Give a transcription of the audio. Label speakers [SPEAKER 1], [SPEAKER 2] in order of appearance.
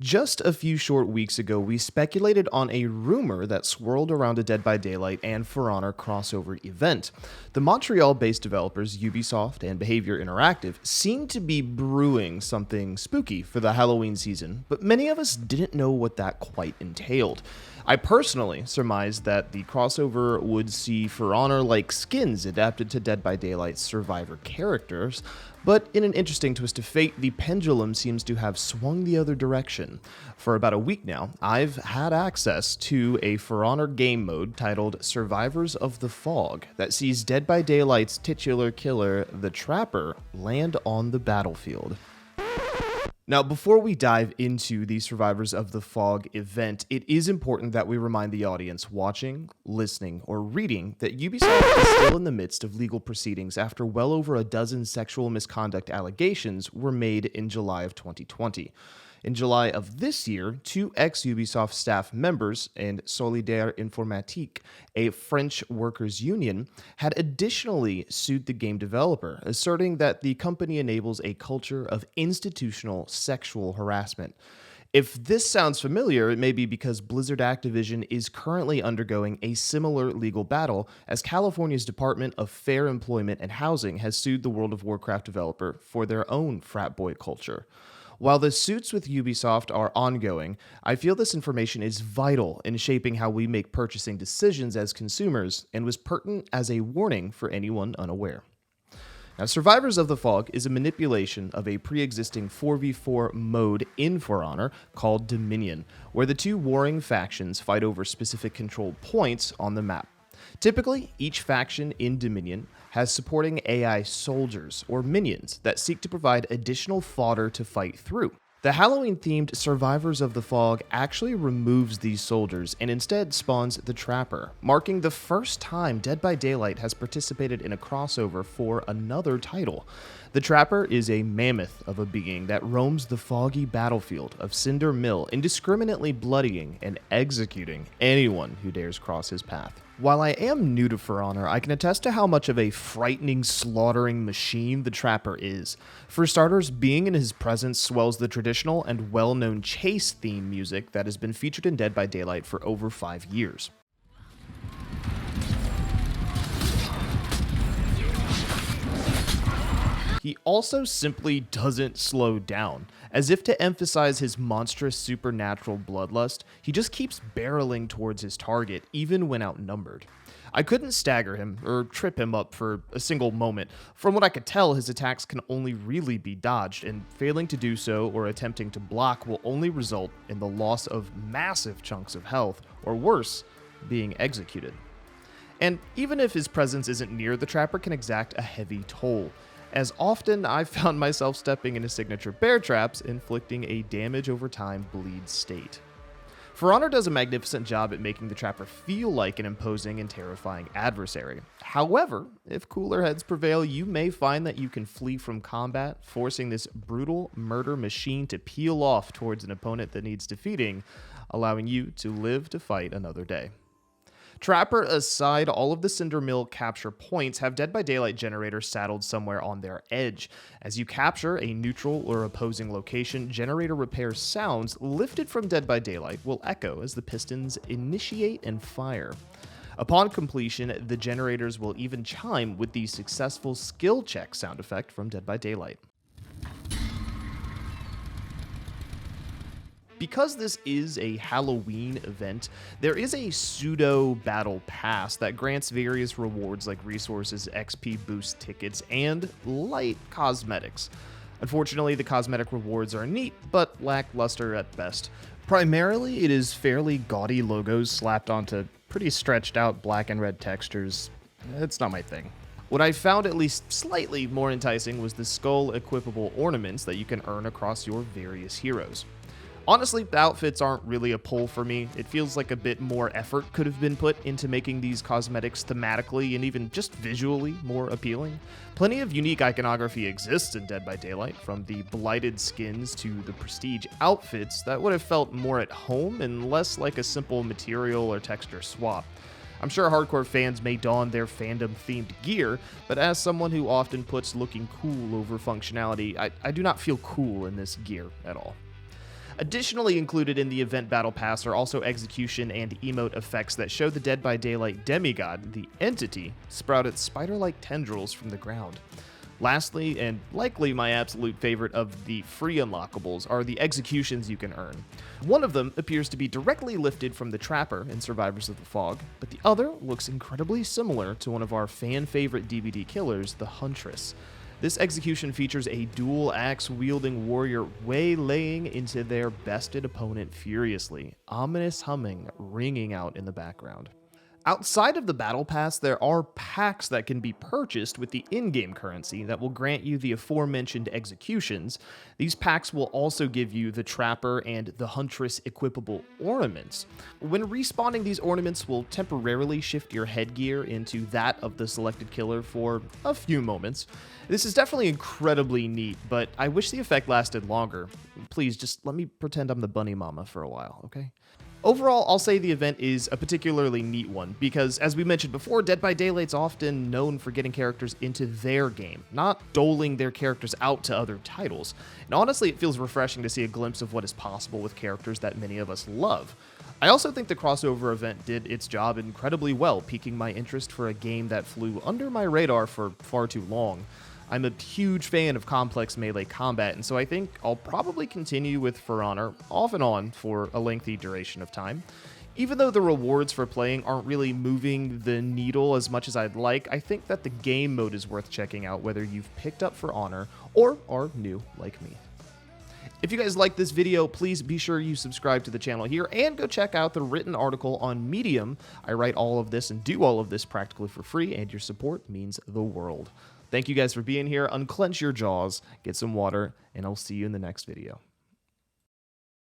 [SPEAKER 1] Just a few short weeks ago, we speculated on a rumor that swirled around a Dead by Daylight and For Honor crossover event. The Montreal-based developers Ubisoft and Behavior Interactive seemed to be brewing something spooky for the Halloween season, but many of us didn't know what that quite entailed. I personally surmised that the crossover would see For Honor-like skins adapted to Dead by Daylight's survivor characters, but in an interesting twist of fate, the pendulum seems to have swung the other direction. For about a week now, I've had access to a For Honor game mode titled Survivors of the Fog that sees Dead by Daylight's titular killer, the Trapper, land on the battlefield. Now, before we dive into the Survivors of the Fog event, it is important that we remind the audience watching, listening, or reading that Ubisoft is still in the midst of legal proceedings after well over a dozen sexual misconduct allegations were made in July of 2020. In July of this year, two ex-Ubisoft staff members and Solidaire Informatique, a French workers' union, had additionally sued the game developer, asserting that the company enables a culture of institutional sexual harassment. If this sounds familiar, it may be because Blizzard Activision is currently undergoing a similar legal battle, as California's Department of Fair Employment and Housing has sued the World of Warcraft developer for their own frat boy culture. While the suits with Ubisoft are ongoing, I feel this information is vital in shaping how we make purchasing decisions as consumers and was pertinent as a warning for anyone unaware. Now, Survivors of the Fog is a manipulation of a pre-existing 4v4 mode in For Honor called Dominion, where the two warring factions fight over specific control points on the map. Typically, each faction in Dominion has supporting AI soldiers or minions that seek to provide additional fodder to fight through. The Halloween-themed Survivors of the Fog actually removes these soldiers and instead spawns the Trapper, marking the first time Dead by Daylight has participated in a crossover for another title. The Trapper is a mammoth of a being that roams the foggy battlefield of Cinder Mill, indiscriminately bloodying and executing anyone who dares cross his path. While I am new to For Honor, I can attest to how much of a frightening, slaughtering machine the Trapper is. For starters, being in his presence swells the traditional and well-known chase theme music that has been featured in Dead by Daylight for over 5 years. He also simply doesn't slow down. As if to emphasize his monstrous supernatural bloodlust, he just keeps barreling towards his target, even when outnumbered. I couldn't stagger him or trip him up for a single moment. From what I could tell, his attacks can only really be dodged, and failing to do so or attempting to block will only result in the loss of massive chunks of health, or worse, being executed. And even if his presence isn't near, the Trapper can exact a heavy toll. As often, I've found myself stepping into signature bear traps, inflicting a damage over time bleed state. For Honor does a magnificent job at making the Trapper feel like an imposing and terrifying adversary. However, if cooler heads prevail, you may find that you can flee from combat, forcing this brutal murder machine to peel off towards an opponent that needs defeating, allowing you to live to fight another day. Trapper aside, all of the Cinder Mill capture points have Dead by Daylight generators saddled somewhere on their edge. As you capture a neutral or opposing location, generator repair sounds lifted from Dead by Daylight will echo as the pistons initiate and fire. Upon completion, the generators will even chime with the successful skill check sound effect from Dead by Daylight. Because this is a Halloween event, there is a pseudo battle pass that grants various rewards like resources, XP boost tickets, and light cosmetics. Unfortunately, the cosmetic rewards are neat, but lackluster at best. Primarily, it is fairly gaudy logos slapped onto pretty stretched out black and red textures. It's not my thing. What I found at least slightly more enticing was the skull equipable ornaments that you can earn across your various heroes. Honestly, the outfits aren't really a pull for me. It feels like a bit more effort could have been put into making these cosmetics thematically and even just visually more appealing. Plenty of unique iconography exists in Dead by Daylight, from the blighted skins to the prestige outfits that would have felt more at home and less like a simple material or texture swap. I'm sure hardcore fans may don their fandom-themed gear, but as someone who often puts looking cool over functionality, I do not feel cool in this gear at all. Additionally included in the event battle pass are also execution and emote effects that show the Dead by Daylight demigod, the entity, sprout its spider-like tendrils from the ground. Lastly, and likely my absolute favorite of the free unlockables, are the executions you can earn. One of them appears to be directly lifted from the Trapper in Survivors of the Fog, but the other looks incredibly similar to one of our fan-favorite DVD killers, the Huntress. This execution features a dual axe-wielding warrior waylaying into their bested opponent furiously, ominous humming ringing out in the background. Outside of the Battle Pass, there are packs that can be purchased with the in-game currency that will grant you the aforementioned executions. These packs will also give you the Trapper and the Huntress equipable ornaments. When respawning, these ornaments will temporarily shift your headgear into that of the selected killer for a few moments. This is definitely incredibly neat, but I wish the effect lasted longer. Please, just let me pretend I'm the bunny mama for a while, okay? Overall, I'll say the event is a particularly neat one, because as we mentioned before, Dead by Daylight's often known for getting characters into their game, not doling their characters out to other titles. And honestly, it feels refreshing to see a glimpse of what is possible with characters that many of us love. I also think the crossover event did its job incredibly well, piquing my interest for a game that flew under my radar for far too long. I'm a huge fan of complex melee combat, and so I think I'll probably continue with For Honor off and on for a lengthy duration of time. Even though the rewards for playing aren't really moving the needle as much as I'd like, I think that the game mode is worth checking out whether you've picked up For Honor or are new like me. If you guys like this video, please be sure you subscribe to the channel here and go check out the written article on Medium. I write all of this and do all of this practically for free, and your support means the world. Thank you guys for being here. Unclench your jaws, get some water, and I'll see you in the next video.